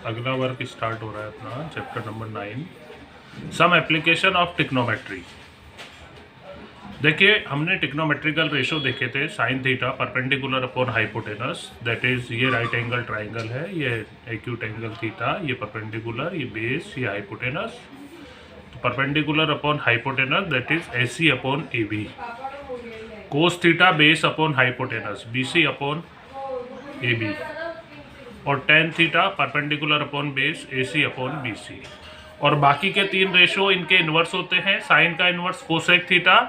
अगला work start हो रहा है अपना chapter number 9, some application of trigonometry. देखिए हमने ट्रिग्नोमेट्रिकल रेशो देखे थे sine theta perpendicular upon hypotenuse, that is ये राइट एंगल ट्राइंगल है, ये एक्यूट एंगल थीटा, ये परपेंडिकुलर, ये बेस, ये हाइपोटेनस। तो perpendicular upon hypotenuse that is AC upon AB, cos theta base upon hypotenuse BC upon AB, और tan theta perpendicular upon base AC upon BC। और बाकी के तीन रेशो इनके इन्वर्स होते हैं। साइन का inverse cosec theta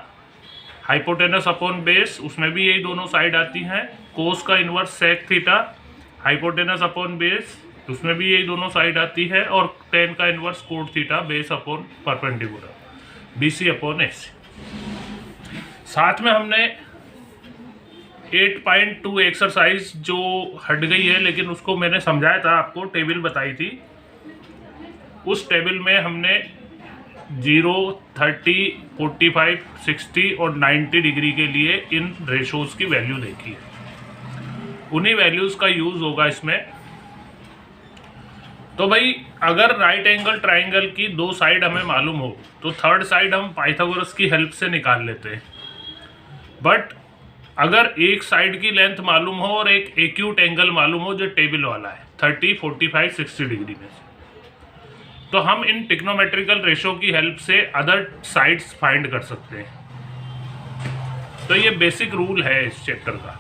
hypotenuse upon base, उसमें भी यही दोनों साइड आती हैं। कोस का inverse sec theta hypotenuse upon base, उसमें भी यही दोनों साइड आती है। और टेन का inverse cot theta base upon perpendicular BC upon AC। साथ में हमने 8.2 एक्सरसाइज जो हट गई है, लेकिन उसको मैंने समझाया था आपको, टेबल बताई थी। उस टेबल में हमने 0, 30, 45, 60 और 90 डिग्री के लिए इन रेशोज़ की वैल्यू देखी है। उन्हीं वैल्यूज़ का यूज़ होगा इसमें। तो भाई अगर राइट एंगल ट्राइंगल की दो साइड हमें मालूम हो तो थर्ड साइड हम पाइथागोरस की हेल्प से निकाल लेते हैं। बट अगर एक साइड की लेंथ मालूम हो और एक एक्यूट एंगल मालूम हो जो टेबल वाला है 30, 45, 60 डिग्री में से, तो हम इन ट्रिग्नोमेट्रिकल रेशो की हेल्प से अदर साइड्स फाइंड कर सकते हैं। तो ये बेसिक रूल है इस चैप्टर का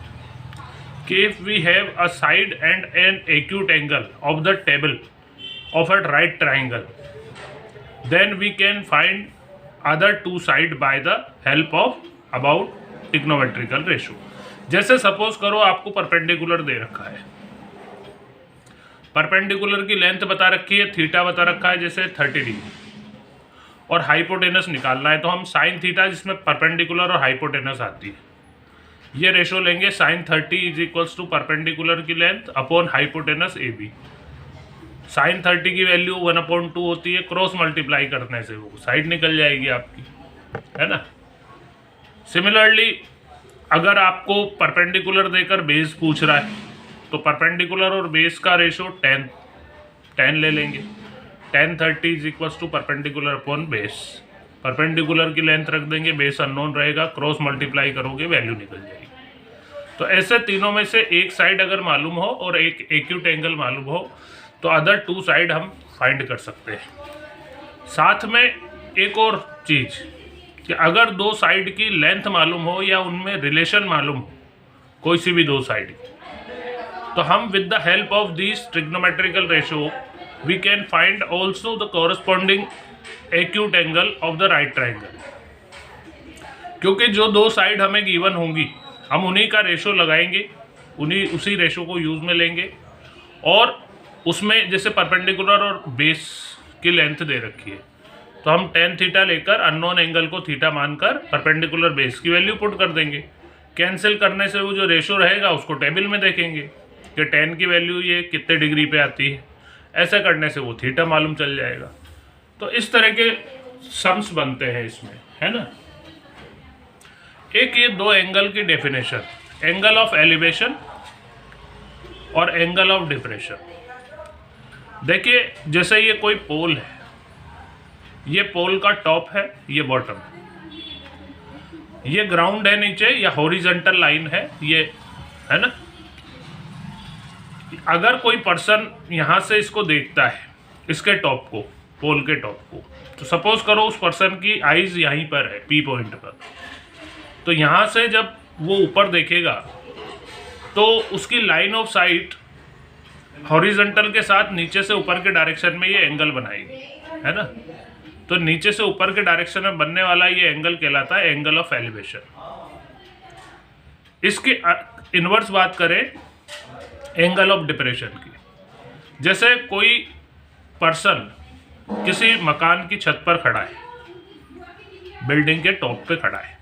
कि if we have a side and an acute angle of the table of a right triangle, then we can find other two side by the help of about trigonometrical ratio. जैसे suppose करो आपको perpendicular दे रखा है, perpendicular की length बता रखी है, theta बता रखा है जैसे 30 डिग्री, और हाइपोटेनस निकालना है। तो हम साइन थीटा जिसमें परपेंडिकुलर और हाइपोटेनस आती है, ये रेशो लेंगे sine 30 is equals to perpendicular की length upon hypotenuse AB। Sine 30 की वैल्यू 1/2 होती है, क्रॉस मल्टीप्लाई करने से वो साइड निकल जाएगी आपकी, है ना। सिमिलरली अगर आपको परपेंडिकुलर देकर बेस पूछ रहा है तो परपेंडिकुलर और बेस का रेशो 10 ले लेंगे। 10 30 is equals to perpendicular upon base, perpendicular की लेंथ रख देंगे, बेस अननोन रहेगा, क्रॉस मल्टीप्लाई करोगे वैल्यू निकल जाएगी। तो ऐसे तीनों में से एक साइड अगर मालूम हो और एक एक्यूट एंगल मालूम हो तो अदर टू साइड हम फाइंड कर सकते हैं। साथ में एक और चीज़ कि अगर दो साइड की लेंथ मालूम हो या उनमें रिलेशन मालूम हो कोई सी भी दो साइड की, तो हम with the help of this trigonometrical ratio we can find also the corresponding acute angle of the right triangle. क्योंकि जो दो साइड हमें गिवन होंगी हम उन्हीं का रेशो लगाएंगे, उसी रेशो को यूज़ में लेंगे, और उसमें जैसे परपेंडिकुलर और बेस की लेंथ दे रखी है तो हम टेन थीटा लेकर अननोन एंगल को थीटा मानकर परपेंडिकुलर बेस की वैल्यू पुट कर देंगे। कैंसिल करने से वो जो रेशो रहेगा उसको टेबल में देखेंगे कि 10 की वैल्यू ये कितने डिग्री पे आती है, ऐसा करने से वो थीटा मालूम चल जाएगा। तो इस तरह के सम्स बनते हैं इसमें, है ना। एक ये दो एंगल की डेफिनेशन, एंगल ऑफ एलिवेशन और एंगल ऑफ डिप्रेशन। देखिए जैसे ये कोई पोल है, ये पोल का टॉप है, ये बॉटम है, ये ग्राउंड है नीचे, या हॉरिजॉन्टल लाइन है ये, है ना। अगर कोई पर्सन यहाँ से इसको देखता है, इसके टॉप को, पोल के टॉप को, तो सपोज करो उस पर्सन की आईज यहीं पर है P पॉइंट पर, तो यहाँ से जब वो ऊपर देखेगा तो उसकी लाइन ऑफ साइट हॉरिजॉन्टल के साथ नीचे से ऊपर के डायरेक्शन में ये एंगल बनाएगी, है ना। तो नीचे से ऊपर के डायरेक्शन में बनने वाला ये एंगल कहलाता है एंगल ऑफ एलिवेशन। इसकी इन्वर्स बात करें एंगल ऑफ डिप्रेशन की, जैसे कोई पर्सन किसी मकान की छत पर खड़ा है, बिल्डिंग के टॉप पे खड़ा है,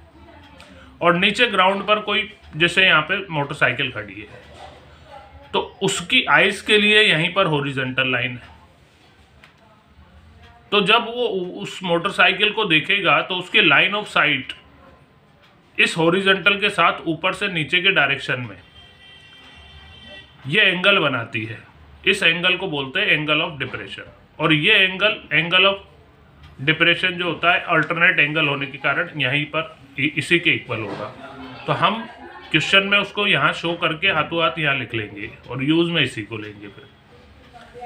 और नीचे ग्राउंड पर कोई जैसे यहाँ पे मोटरसाइकिल खड़ी है, तो उसकी आइज के लिए यहीं पर हॉरिजॉन्टल लाइन है। तो जब वो उस मोटरसाइकिल को देखेगा तो उसकी लाइन ऑफ साइट इस हॉरिजॉन्टल के साथ ऊपर से नीचे के डायरेक्शन में ये एंगल बनाती है, इस एंगल को बोलते हैं एंगल ऑफ डिप्रेशन। और ये एंगल ऑफ डिप्रेशन जो होता है अल्टरनेट एंगल होने के कारण यहीं पर इसी के इक्वल होगा। तो हम क्वेश्चन में उसको यहाँ शो करके हाथों हाथ यहाँ लिख लेंगे और यूज़ में इसी को लेंगे फिर,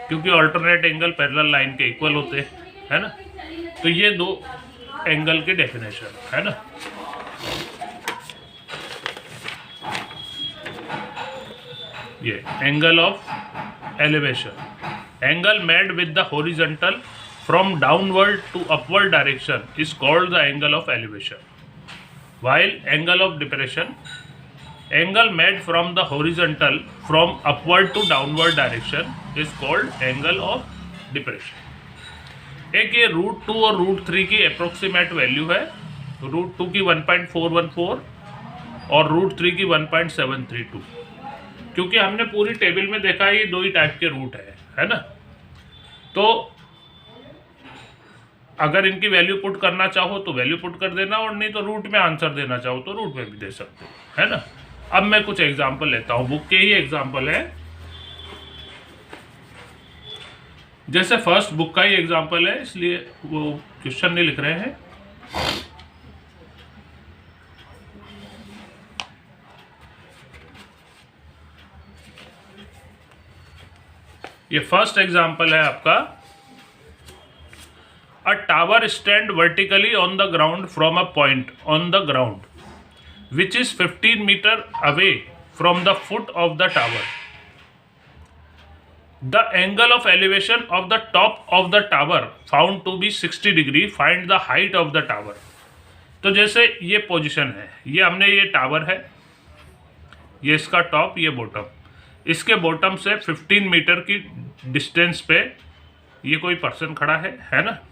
क्योंकि अल्टरनेट एंगल पैरेलल लाइन के इक्वल होते हैं, है ना। तो ये दो एंगल के डेफिनेशन है ना। ये angle of elevation, angle made with the horizontal from downward to upward direction is called the angle of elevation, while angle of depression, angle made from the horizontal from upward to downward direction is called angle of depression। एक ये √2 और √3 की approximate value है, √2 की 1.414 और √3 की 1.732, क्योंकि हमने पूरी टेबल में देखा ये दो ही टाइप के रूट है ना। तो अगर इनकी वैल्यू पुट करना चाहो तो वैल्यू पुट कर देना, और नहीं तो रूट में आंसर देना चाहो तो रूट में भी दे सकते हो, है ना। अब मैं कुछ एग्जांपल लेता हूँ, बुक के ही एग्जांपल है, जैसे फर्स्ट बुक का ही एग्जांपल है इसलिए वो क्वेश्चन नहीं लिख रहे हैं। ये फर्स्ट एग्जांपल है आपका, A tower stand vertically on the ground from a point on the ground which is 15 meter away from the foot of the tower. The angle of elevation of the top of the tower found to be 60 degree. Find the height of the tower. तो जैसे ये position है, ये हमने ये tower है, ये इसका टॉप, ये बॉटम, इसके बॉटम से 15 मीटर की डिस्टेंस पे ये कोई पर्सन खड़ा है ना,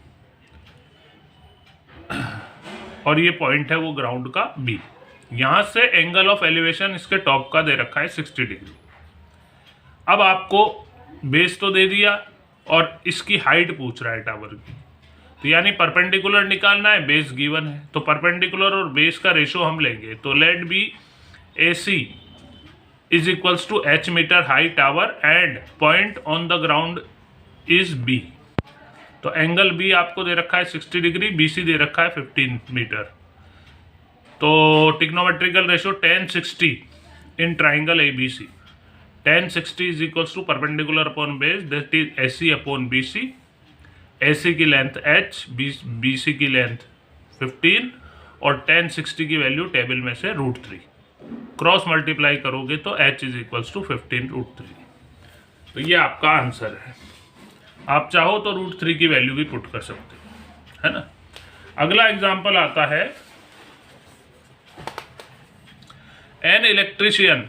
और ये पॉइंट है वो ग्राउंड का बी। यहाँ से एंगल ऑफ एलिवेशन इसके टॉप का दे रखा है 60 डिग्री। अब आपको बेस तो दे दिया और इसकी हाइट पूछ रहा है टावर की, तो यानी परपेंडिकुलर निकालना है, बेस गिवन है, तो परपेंडिकुलर और बेस का रेशो हम लेंगे। तो let be A C is equals to h metre high tower and point on the ground is B. तो एंगल बी आपको दे रखा है 60 डिग्री, BC दे रखा है 15 मीटर। तो trigonometrical ratio 1060 in triangle ABC, 1060 is equals to perpendicular upon base that is AC upon BC। AC की length h, BC की लेंथ 15 और 1060 की वैल्यू टेबल में से √3 क्रॉस मल्टीप्लाई करोगे तो h इज इक्वल्स टू 15√3। तो ये आपका आंसर है। आप चाहो तो √3 की वैल्यू भी पुट कर सकते हो, है ना। अगला एग्जांपल आता है, an electrician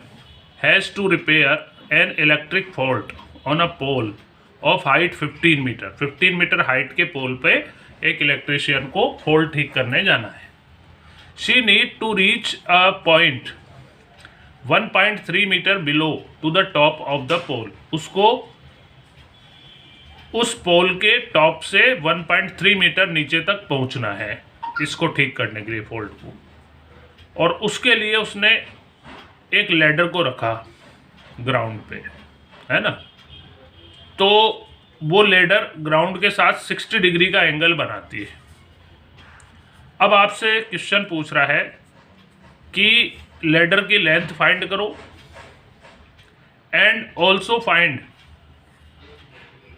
has to repair an electric fault on a pole of height 15 metre. 15 metre height के पोल पे एक इलेक्ट्रिशियन को फॉल्ट ठीक करने जाना है। She need to reach a point 1.3 metre below to the top of the pole. उसको उस पोल के टॉप से 1.3 मीटर नीचे तक पहुंचना है इसको ठीक करने के लिए फॉल्ट को, और उसके लिए उसने एक लैडर को रखा ग्राउंड पे, है ना। तो वो लैडर ग्राउंड के साथ 60 डिग्री का एंगल बनाती है। अब आपसे क्वेश्चन पूछ रहा है कि लैडर की लेंथ फाइंड करो एंड ऑल्सो फाइंड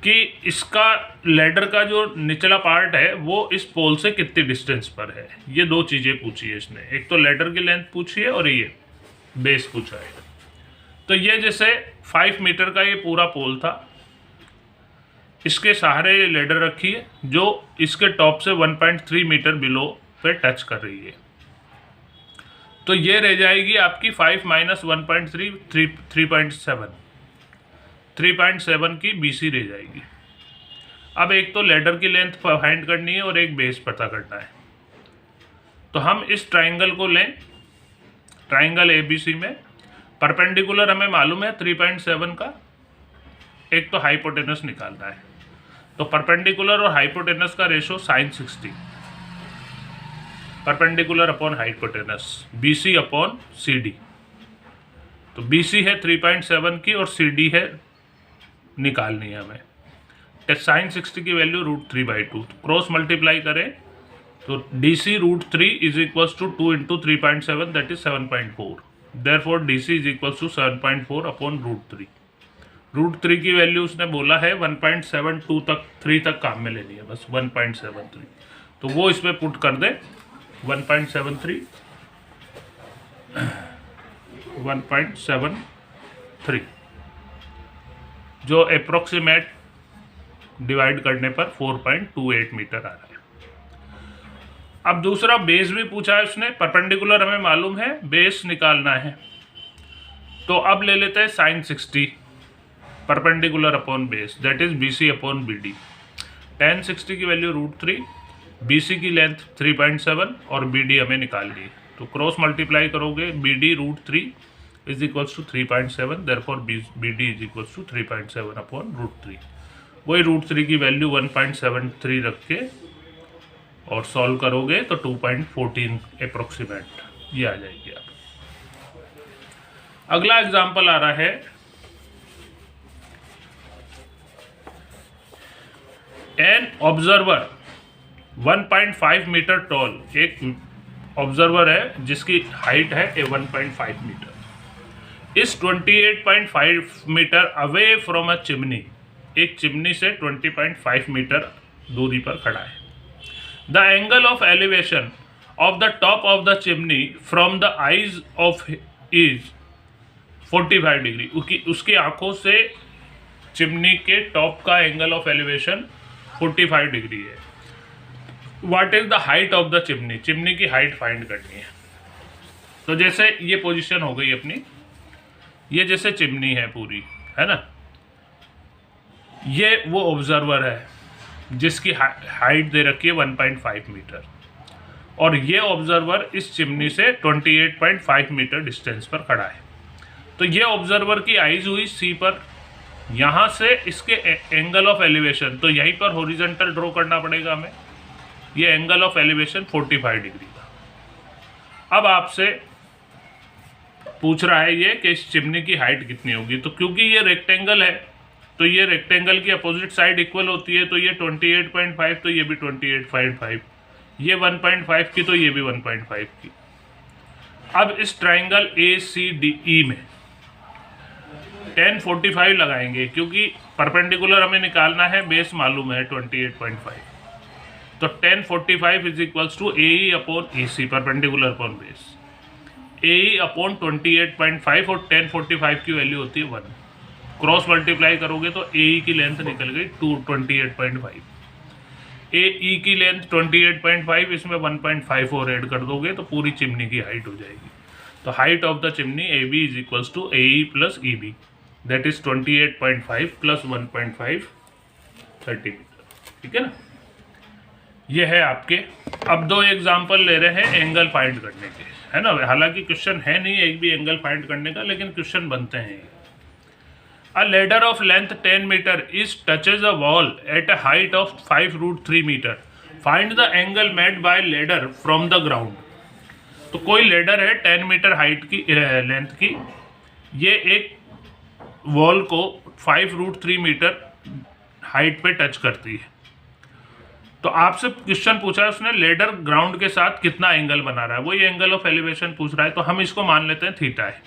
कि इसका लैडर का जो निचला पार्ट है वो इस पोल से कितनी डिस्टेंस पर है। ये दो चीज़ें पूछी है इसने, एक तो लैडर की लेंथ पूछी है और ये बेस पूछा है। तो ये जैसे 5 मीटर का ये पूरा पोल था, इसके सहारे ये लैडर रखी है जो इसके टॉप से 1.3 मीटर बिलो पे टच कर रही है। तो ये रह जाएगी आपकी 5 माइनस 1.3 3.7 3.7 की BC रह जाएगी। अब एक तो लैडर की लेंथ फाइंड करनी है और एक बेस पता करना है। तो हम इस ट्राइंगल को लें, ट्राइंगल ABC में परपेंडिकुलर हमें मालूम है 3.7 का, एक तो हाइपोटेनस निकालना है। तो परपेंडिकुलर और हाइपोटेनस का ratio sin 60, perpendicular upon hypotenuse BC upon CD। तो BC है 3.7 की और CD है निकालनी है हमें। साइन 60 की वैल्यू √3/2, क्रॉस मल्टीप्लाई करें तो DC √3 is equals to 2 into 3.7 that is 7.4, therefore DC is equals to 7.4 upon √3। √3 की वैल्यू उसने बोला है 1.72 तक 3 तक काम में लेनी है, बस 1.73, तो वो इसमें पुट कर दे 1.73 1.73 जो अप्रोक्सीमेट डिवाइड करने पर 4.28 मीटर आ रहा है। अब दूसरा बेस भी पूछा है उसने, परपेंडिकुलर हमें मालूम है, बेस निकालना है। तो अब ले लेते हैं sine 60 perpendicular upon base that is BC upon BD। tan 60 की वैल्यू √3, BC की लेंथ 3.7 और BD हमें निकालनी है, तो क्रॉस मल्टीप्लाई करोगे BD √3 is equals to 3.7, therefore BD is equals to 3.7 upon √3। वही √3 की वैल्यू 1.73 रख के और सॉल्व करोगे तो 2.14 अप्रोक्सीमेट ये आ जाएगी। आप अगला एग्जांपल आ रहा है एन ऑब्जर्वर 1.5 मीटर टॉल, एक ऑब्जर्वर है जिसकी हाइट है 1.5 metre, is 28.5 metre away from a chimney, एक चिमनी से 20.5 मीटर दूरी पर खड़ा है। The angle of elevation of the top of the chimney from the eyes of is 45 degree, उसकी आंखों से चिमनी के टॉप का एंगल ऑफ एलिवेशन 45 डिग्री है। What is the height of the chimney, chimney की हाइट फाइंड करनी है। तो जैसे ये पोजीशन हो गई अपनी, ये जैसे चिमनी है पूरी, है ना, ये वो ऑब्जर्वर है जिसकी हाइट दे रखी है 1.5 मीटर, और ये ऑब्जर्वर इस चिमनी से 28.5 मीटर डिस्टेंस पर खड़ा है। तो ये ऑब्जर्वर की आइज हुई C पर, यहाँ से इसके एंगल ऑफ एलिवेशन, तो यहीं पर हॉरिजॉन्टल ड्रॉ करना पड़ेगा हमें, ये एंगल ऑफ एलिवेशन 45 डिग्री का। अब आपसे पूछ रहा है ये कि इस चिमनी की हाइट कितनी होगी, तो क्योंकि ये रेक्टेंगल है तो ये रेक्टेंगल की अपोजिट साइड इक्वल होती है, तो ये 28.5 तो ये भी 28.5, ये 1.5 की तो ये भी 1.5 की। अब इस ट्राइंगल ACDE में tan 45 लगाएंगे, क्योंकि परपेंडिकुलर हमें निकालना है, बेस मालूम है 28.5, तो tan 45 is equals to AE upon AC, perpendicular upon base, AE upon 28.5 और tan 45 की वैल्यू होती है 1, क्रॉस मल्टीप्लाई करोगे तो AE की लेंथ निकल गई 28.5, AE की लेंथ 28.5, इसमें 1.5 और ऐड कर दोगे तो पूरी चिमनी की हाइट हो जाएगी। तो height of the chimney AB is equals to AE plus EB that is 28.5 plus 1.5 30 metre, ठीक है ना। ये है आपके। अब दो एग्जाम्पल ले रहे हैं एंगल फाइंड करने के, है ना, हालांकि क्वेश्चन है नहीं एक भी एंगल फाइंड करने का, लेकिन क्वेश्चन बनते हैं। A ladder of length 10 meter is touches a wall at a height of 5√3 meter. Find the angle made by ladder from the ground. तो कोई लेडर है 10 मीटर हाइट की लेंथ की, ये एक वॉल को 5√3 मीटर हाइट पे टच करती है। तो आपसे क्वेश्चन पूछा है उसने, लेडर ग्राउंड के साथ कितना एंगल बना रहा है, वही एंगल ऑफ एलिवेशन पूछ रहा है। तो हम इसको मान लेते हैं थीटा है,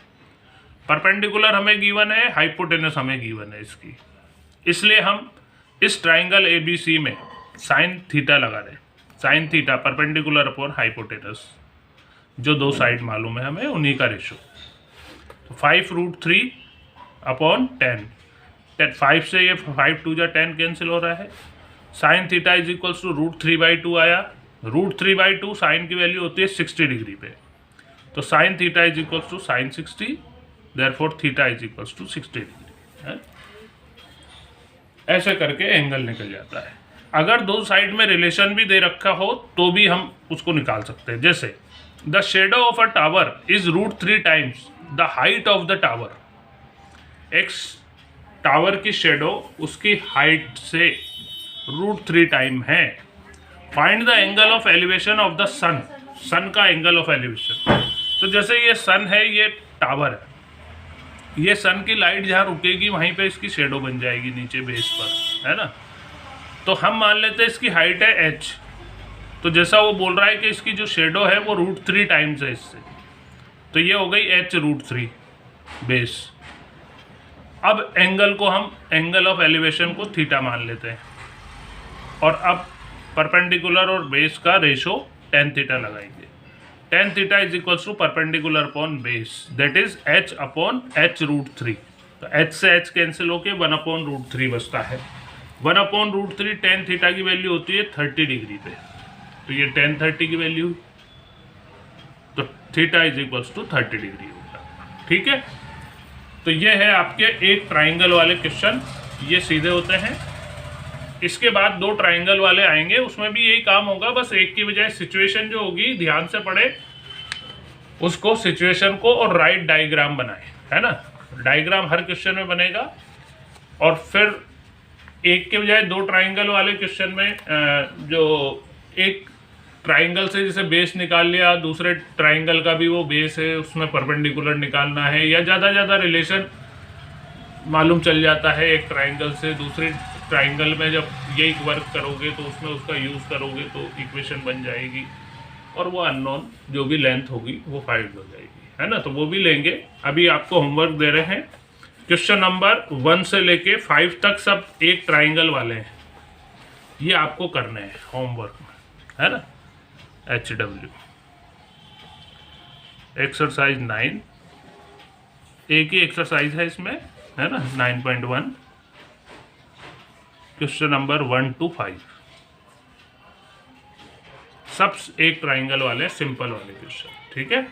परपेंडिकुलर हमें गिवन है, हाइपोटेनस हमें गिवन है इसकी, इसलिए हम इस ट्राइंगल ABC में साइन थीटा लगा रहे हैं। Sign theta perpendicular upon hypotenuse, जो दो साइड मालूम है हमें, उन्हीं का रेशो। तो 5√3 अपॉन 10, 5 से ये 5 2 जा 10 कैंसिल हो रहा है। Sine theta is equals to √3/2 आया, √3/2 साइन की वैल्यू होती है 60 डिग्री पे, तो sine theta is equals to sine 60, therefore theta is equals to 60 degree. ऐसे करके एंगल निकल जाता है। अगर दो साइड में रिलेशन भी दे रखा हो तो भी हम उसको निकाल सकते हैं। जैसे the shadow of a tower is √3 times the height of the tower, एक टावर की शेडो उसकी हाइट से √3 टाइम है। Find the angle of elevation of the sun, sun का एंगल ऑफ एलिवेशन। तो जैसे ये सन है, ये टावर है, ये सन की लाइट जहाँ रुकेगी वहीं पे इसकी शेडो बन जाएगी नीचे बेस पर, है ना। तो हम मान लेते हैं इसकी हाइट है h, तो जैसा वो बोल रहा है कि इसकी जो शेडो है वो √3 टाइम्स है इससे, तो ये हो गई h√3 बेस। अब एंगल को हम एंगल ऑफ एलिवेशन को थीटा मान लेते हैं, और अब परपेंडिकुलर और बेस का रेशो tan थीटा लगाएंगे। tan theta is equals to perpendicular upon base, that is h upon h√3। तो h से h कैंसिल होके 1/√3 बचता है। 1/√3 tan थीटा की वैल्यू होती है 30 डिग्री पे, तो ये tan 30 की वैल्यू हुई, तो theta is equals to 30 degree होगा। ठीक है, तो ये है आपके एक ट्राइंगल वाले क्वेश्चन, ये सीधे होते हैं। इसके बाद 2 ट्राइंगल वाले आएंगे, उसमें भी यही काम होगा, बस एक की बजाय सिचुएशन जो होगी ध्यान से पढ़े उसको, सिचुएशन को, और राइट डायग्राम बनाए, है ना। डायग्राम हर क्वेश्चन में बनेगा, और फिर एक के बजाय 2 ट्राइंगल वाले क्वेश्चन में जो एक ट्राइंगल से जैसे बेस निकाल लिया, दूसरे ट्राइंगल का भी वो बेस है, उसमें परपेंडिकुलर निकालना है, या ज़्यादा रिलेशन मालूम चल जाता है एक ट्राइंगल से दूसरे ट्राइंगल में, जब यही वर्क करोगे तो उसमें उसका यूज़ करोगे तो इक्वेशन बन जाएगी, और वो अननोन जो भी लेंथ होगी वो फाइंड हो जाएगी, है ना। तो वो भी लेंगे। अभी आपको होमवर्क दे रहे हैं, क्वेश्चन नंबर 1 से लेके 5 तक सब एक ट्राइंगल वाले हैं, ये आपको करने हैं होमवर्क में, है ना। HW एक्सरसाइज 9, एक ही एक्सरसाइज है इसमें, है ना, 9.1, क्वेश्चन नंबर 1 to 5, सब एक ट्राइंगल वाले सिंपल वाले क्वेश्चन। ठीक है।